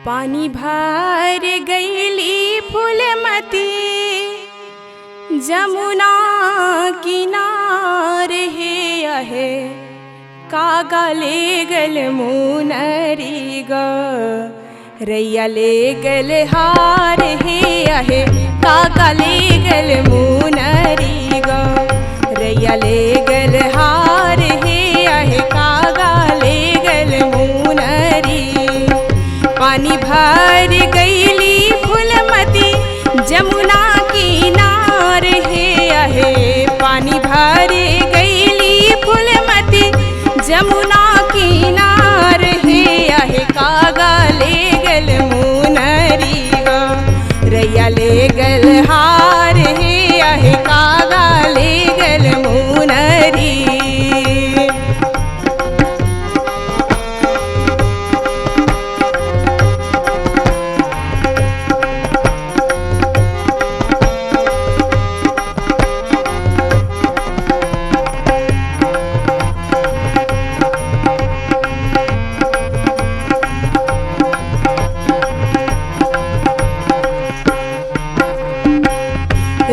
पानी भर गईली फूलमती जमुना किनारे हे आहे कागा ले गल मुनरी ग रैया ले गल हार हे आहे कागा ले गल मुनरी ग रैया ले गल हार हे आहे कागा ले गल मुनरी। पानी भर गईली फूलमती जमुना किनारे हे आहे पानी भर गईली फूलमती जमुना किनारे हे आहे कागा ले गल मुनरी ग रैया ले गल हार हे आहे कागा ले गल मुनरी।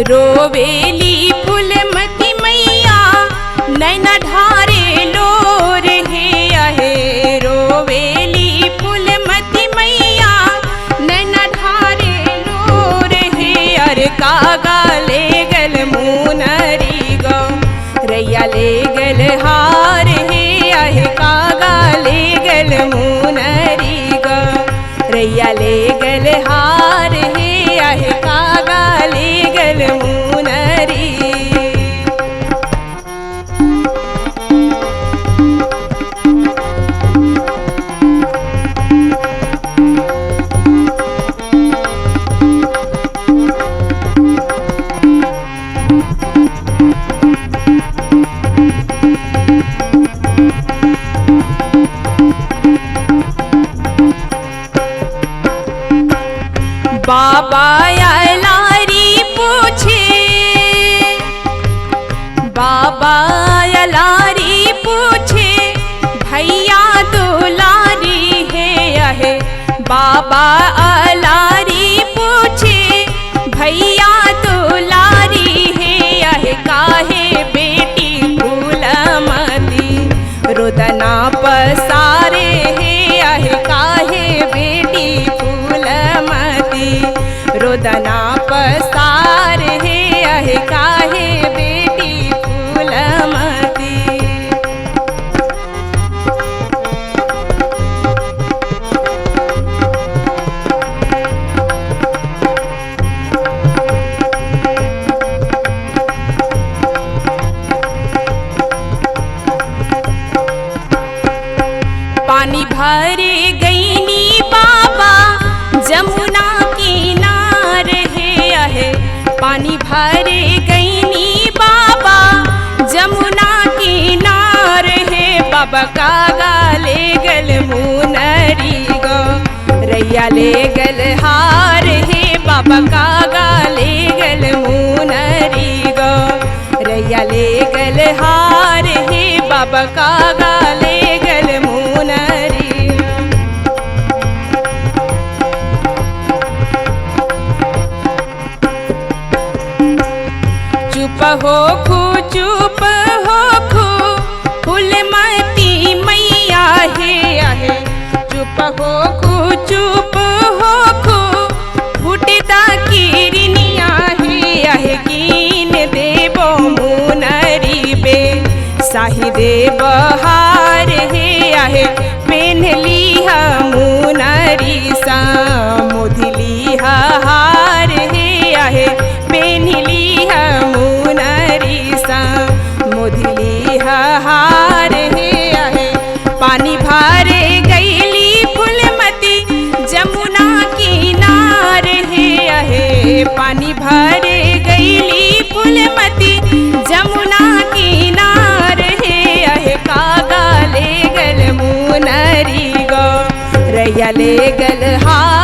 रोवेली फूलमती मैया नैना ढारे लोर हे आहे रोवेली फूलमती मैया नैना ढारे लोर हे अरे कागा ले गल मुनरी ग रैया ले गल हार हे आहे कागा ले गल मुनरी ग रैया ले गल हार हे आहे कागा ले गल मुनरी। बाबा लारी पूछे बाबा लारी पूछे भैया दुलारी है आहे बाबा लारी पूछे भैया दुलारी है आहे काहे बेटी फूलमती रुदना पसारे है आहे काहे बेटी फूलमती रुदना पसार हे आहे काहे बेटी फूलमती। पानी भरे गईनी बाबा जमुना किनारे हे आहे पानी भरे गईनी बाबा जमुना किनारे हे बाबा कागा ले गल मुनरी ग रैया ले गल हार हे बाबा कागा ले गल मुनरी ग रैया ले गल हार हे बाबा कागा ले गल मुनरी। चुप हो खू फूलमती मैया हे आहे चुप हो खू फूटता किरनिया हे आहे कीन देबो मुनरी बे साही देब हार हे आहे पेन्हली हा मुनरी सा मोधिली हार हे आहे पेन्हली हा मुनरी सा मोधिली हार हे आहे। पानी भरे गईली फूलमती जमुना किनारे हे आहे पानी भरे गईली फूलमती जमुना किनारे हे आहे कागा ले गल मुनरी ग रैया ले गल हार